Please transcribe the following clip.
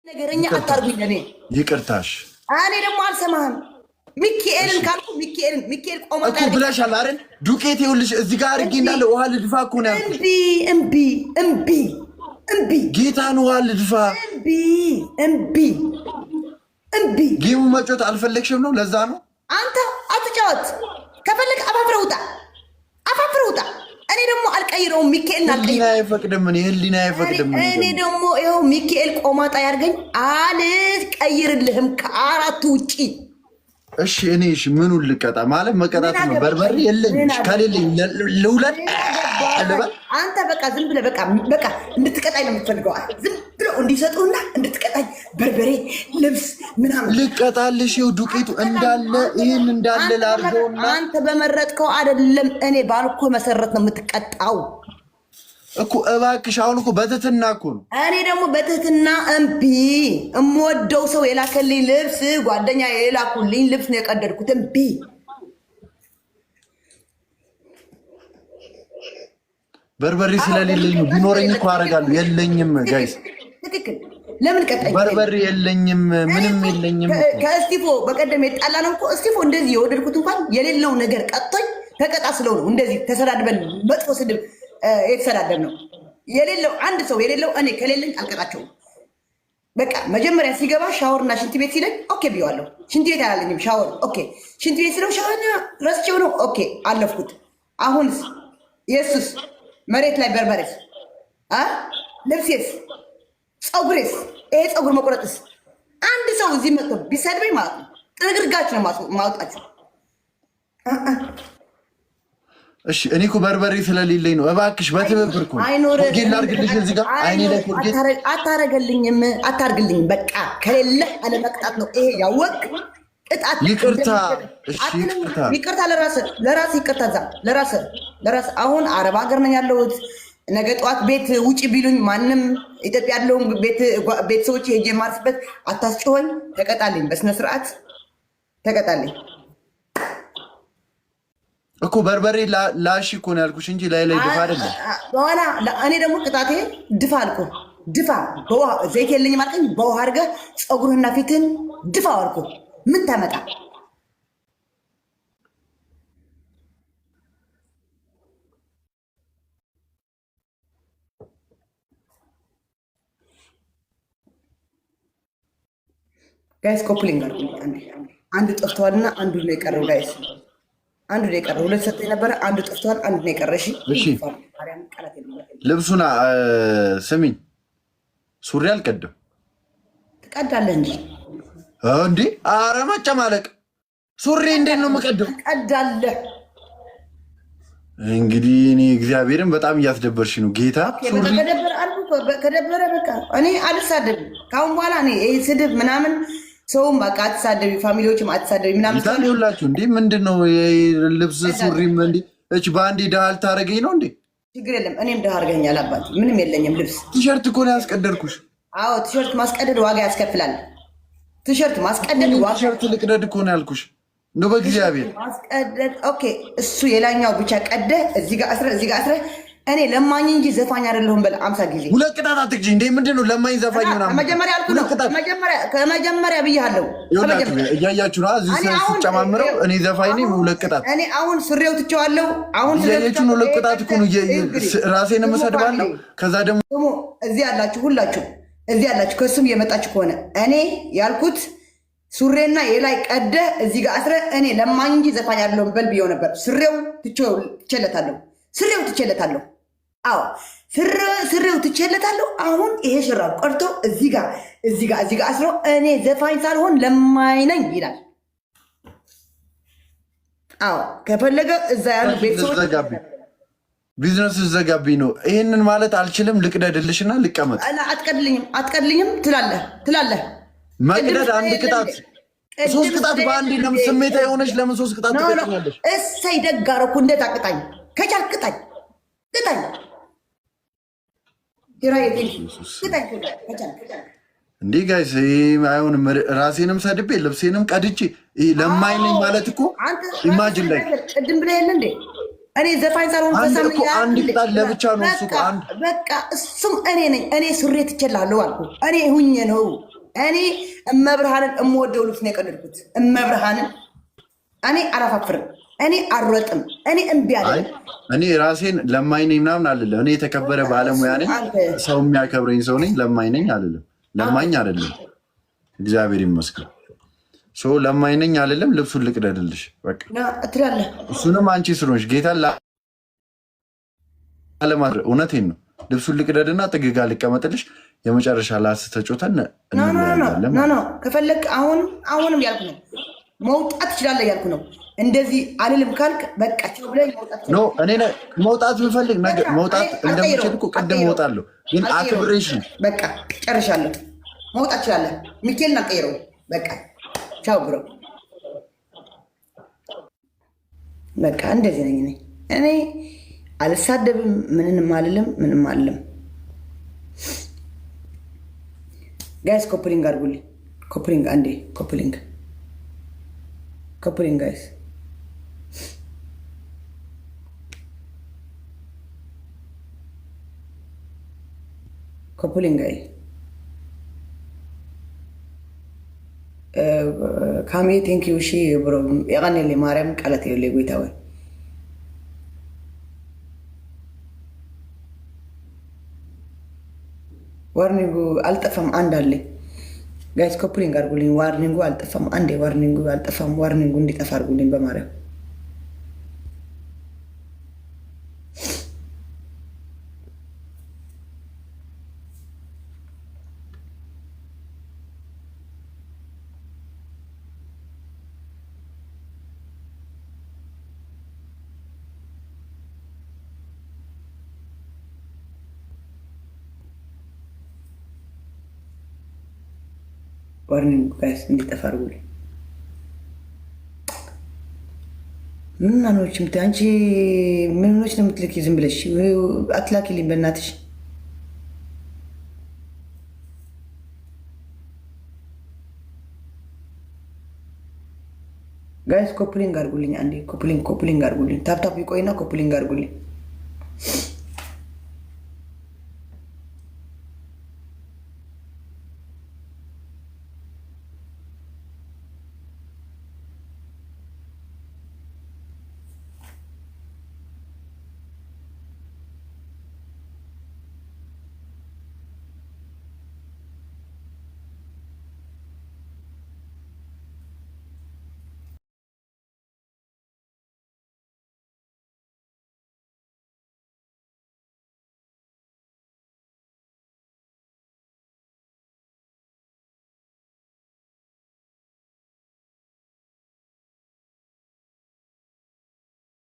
ነገረኛ አታርጉኝ። ለኔ ይቅርታሽ። እኔ ደግሞ አልሰማህም። ሚካኤልን ካልኩ ሚካኤል ቆማ እኮ ብለሻል አይደል? ዱቄት ይኸውልሽ እዚህ ጋር አድርጌ እንዳለ ውሃ ልድፋ እኮ ነው ያልኩሽ። እምቢ ጌታን ውሃ ልድፋ። እምቢ ጌሙ መጮት አልፈለግሽም ነው? ለዛ ነው አንተ አትጫወት። ከፈለግ አፋፍረህ ውጣ። እኔ ደግሞ አልቀይረውም። ሚካኤልን ህሊና አይፈቅድም። ህሊና አይፈቅድም። እኔ ደግሞ ይኸው ሚካኤል ቆማጣ ያርገኝ አልቀይርልህም ከአራቱ ውጪ። እሺ እኔ ምኑን ልቀጣ? ማለት መቀጣት ነው። በርበሬ የለኝም ከሌለኝ ልውለድ አለበል። አንተ በቃ ዝም ብለህ በቃ እንድትቀጣኝ ነው የምትፈልገው። ዝም ብለው እንዲሰጡና እንድትቀጣኝ በርበሬ፣ ልብስ ምናምን ልቀጣልሽ። ይኸው ዱቄቱ እንዳለ ይህን እንዳለ ላድርገውና አንተ በመረጥከው አይደለም እኔ ባልኮ መሰረት ነው የምትቀጣው እኮ። እባክሽ አሁን እኮ በትህትና እኮ ነው። እኔ ደግሞ በትህትና እምቢ። እምወደው ሰው የላከልኝ ልብስ ጓደኛ የላኩልኝ ልብስ ነው የቀደድኩት። እምቢ። በርበሬ ስለሌለኝ ነው። ቢኖረኝ እኮ አደርጋለሁ። የለኝም ጋይስ። ትክክል። ለምን ቀጣይ? በርበሬ የለኝም፣ ምንም የለኝም። ከእስቲፎ በቀደም የጣላ ነው እኮ እስቲፎ እንደዚህ የወደድኩት እንኳን የሌለው ነገር ቀጥቶኝ ተቀጣ ስለው ነው እንደዚህ ተሰዳድበን መጥፎ ስድብ የተሰዳደር ነው የሌለው። አንድ ሰው የሌለው እኔ ከሌለኝ አልቀጣቸውም። በቃ መጀመሪያ ሲገባ ሻወርና ሽንት ቤት ሲለኝ ኦኬ ብየዋለሁ። ሽንት ቤት አላለኝም፣ ሻወር ኦኬ። ሽንት ቤት ስለው ሻወርና ረስቼው ነው ኦኬ፣ አለፍኩት። አሁንስ ኢየሱስ መሬት ላይ በርበሬስ፣ ልብሴስ፣ ፀጉሬስ፣ ይሄ ፀጉር መቁረጥስ አንድ ሰው እዚህ መጥቶ ቢሰድበኝ ማለት ነው ጥርግርጋችሁ ነው ማውጣችሁ። እሺ እኔ እኮ በርበሬ ስለሌለኝ ነው። እባክሽ በትብብር እኮ ጌል ላድርግልሽ። እዚህ ጋር አይኔ ላይ ኮርጌት አታርግልኝም። በቃ ከሌለ አለመቅጣት ነው ይሄ። ያወቅ ቅጣት። ይቅርታ። እሺ ይቅርታ ለራስ ይቅርታ። እዛ ለራስ አሁን አረብ ሀገር ነኝ ያለሁት። ነገ ጠዋት ቤት ውጪ ቢሉኝ ማንም ኢትዮጵያ ያለውን ቤተሰቦች ሄጄ የማርስበት አታስጭሆኝ። ተቀጣልኝ፣ በስነ ስርዓት ተቀጣልኝ እኮ። በርበሬ ላሺ እኮ ነው ያልኩሽ እንጂ ላይ ድፋ አይደለም። በኋላ እኔ ደግሞ ቅጣቴ ድፋ አልኩ። ድፋ በውሃ ዘይት የለኝም አልከኝ። በውሃ አድርገህ ፀጉርህና ፊትህን ድፋ አልኩ። ምን ታመጣ? ጋይስ ኮፕሊንግ አድርጉ። አንድ ጠፍተዋልና አንዱ ነው የቀረው ጋይስ። አንዱ ነው የቀረው። ሁለት ሰጥቶ የነበረ አንዱ ጠፍቷል፣ አንዱ ነው የቀረ። እሺ ልብሱና ስሚኝ፣ ሱሪ አልቀድም። ትቀዳለህ እንጂ እንዴ? ኧረ መጨማለቅ። ሱሪ እንዴት ነው የምቀደው? ትቀዳለህ። እንግዲህ እኔ እግዚአብሔርን በጣም እያስደበርሽ ነው ጌታ። ከደበረ በቃ እኔ አልሳደብም ከአሁን በኋላ። እኔ ስድብ ምናምን ሰውም በቃ አትሳደቢ፣ ፋሚሊዎችም አትሳደቢ ምናምን ይላችሁ እንዴ? ምንድን ነው ልብስ ሱሪም እንዴ? እች በአንዴ ድሃ ልታደርገኝ ነው እንዴ? ችግር የለም። እኔም ድሃ አድርገኛል አባት። ምንም የለኝም ልብስ። ቲሸርት እኮ ነው ያስቀደድኩሽ። አዎ ቲሸርት ማስቀደድ ዋጋ ያስከፍላል። ቲሸርት ማስቀደድ ዋጋ። ቲሸርት ልቅደድ እኮ ነው ያልኩሽ። እንደው በእግዚአብሔር ማስቀደድ ኦኬ። እሱ የላኛው ብቻ ቀደ እዚህ ጋር አስረ እዚህ ጋር አስረ። እኔ ለማኝ እንጂ ዘፋኝ አይደለሁም። በል 50 ጊዜ ሁለት ቅጣት አትግጂ እንዴ? ምንድን ነው ለማኝ ዘፋኝ ምናምን? መጀመሪያ አልኩ ነው። ከመጀመሪያ ብያለሁ። እያያችሁ ነው እዚህ ሲጨማምረው። እኔ ዘፋኝ ነኝ። ሁለት ቅጣት። እኔ አሁን ስሬው ትቼዋለሁ። አሁን እያያችሁ ነው። ሁለት ቅጣት እኮ ነው። ራሴን የምሰድባለሁ። ከዛ ደግሞ እዚህ ያላችሁ ሁላችሁ እዚህ ያላችሁ ከሱም እየመጣችሁ ከሆነ እኔ ያልኩት ሱሬና የላይ ቀደ እዚህ ጋር አስረ። እኔ ለማኝ እንጂ ዘፋኝ አይደለሁም በል ብየው ነበር። ስሬው ትቼለታለሁ። ስሬው ትቼለታለሁ። አዎ ስሬው ትቼለታለሁ። አሁን ይሄ ሽራብ ቀርቶ እዚህ ጋር አስሮ እኔ ዘፋኝ ሳልሆን ለማኝ ነኝ ይላል። አዎ ከፈለገ እዛ ያሉ ቤተሰቦች ቢዝነስ ዘጋቢ ነው። ይሄንን ማለት አልችልም። ልቅደድልሽና ልቀመጥ። አትቀድልኝም ትላለህ። መቅደድ አንድ ቅጣት፣ ሶስት ቅጣት በአንድ ለምን ስሜታ የሆነች ለምን ሶስት ቅጣት ትቀጥኛለሽ? እሰይ ደግ አደረኩ። እንዴት አቅጣኝ? ከቻል ቅጣኝ። እንዲህ ጋይስ አይሆንም። ራሴንም ሰድቤ ልብሴንም ቀድቼ ለማኝ ነኝ ማለት እኮ ኢማጅን ላይ ቅድም ብለህ የለ እንዴ? እኔ ዘፋኝ ሳልሆን አንድ ቅጣት ለብቻ ነው እሱ። በቃ እሱም እኔ ነኝ። እኔ ሱሬ ትችላለሁ አልኩ። እኔ ሁኜ ነው እኔ እመብርሃንን እምወደው ልብስ ነው የቀደድኩት። እመብርሃንን እኔ አላፋፍርም። እኔ አልሮጥም። እኔ እምቢ አለ። እኔ ራሴን ለማኝ ነኝ ምናምን አልልም። እኔ የተከበረ ባለሙያ ነኝ፣ ሰው የሚያከብረኝ ሰው ነኝ። ለማኝ ነኝ አልልም። ለማኝ አይደለም፣ እግዚአብሔር ይመስገን። ለማኝ ነኝ አልልም። ልብሱን ልቅደድልሽ በቃ ትላለህ። እሱንም አንቺ ስለሆንሽ ጌታን ላለማድረግ እውነቴን ነው። ልብሱን ልቅደድና ጥግጋ ልቀመጥልሽ። የመጨረሻ ላስ ተጮተን እንለያለን። ከፈለግ አሁንም ያልኩ ነው መውጣት ትችላለህ ያልኩ ነው። እንደዚህ አልልም ካልክ በቃ ቸው ብለህ መውጣት ነው። እኔ መውጣት ብፈልግ ነገር መውጣት እንደምችል እኮ ቅድም እወጣለሁ፣ ግን አክብሬሽ ነው። በቃ ጨርሻለሁ። መውጣት ትችላለህ። ሚካኤልን አልቀይረው። በቃ ቻው ብሮ። በቃ እንደዚህ ነኝ እኔ አልሳደብም፣ ምንም አልልም፣ ምንም አልልም። ጋይስ ኮፕሊንግ አድርጉልኝ። ኮፕሊንግ አንዴ ኮፕሊንግ ጋይስ ኮፕሊንግ ጋይ ካሜ ቴንክ ዩ ሺ ብሮ የቀኔሌ ማርያም ቃላት የለ ጎይታወ ዋርኒንጉ አልጠፋም። አንድ አለኝ ጋይስ ኮፕሊንግ አድርጉልኝ። ዋርኒንጉ አልጠፋም። አንዴ ዋርኒንጉ አልጠፋም። ዋርኒንጉ እንዲጠፋ አድርጉልኝ በማርያም። ዋርኒንግ ጋይስ እንዲጠፋ አድርጉልኝ። ምናኖች አንቺ ምኖች ነው የምትልኪ? ዝም ብለሽ አትላኪልኝ በእናትሽ። ጋይስ ኮፕሊንግ አድርጉልኝ። አንዴ ኮፕሊንግ አድርጉልኝ። ታፕታፕ ይቆይና ኮፕሊንግ አድርጉልኝ።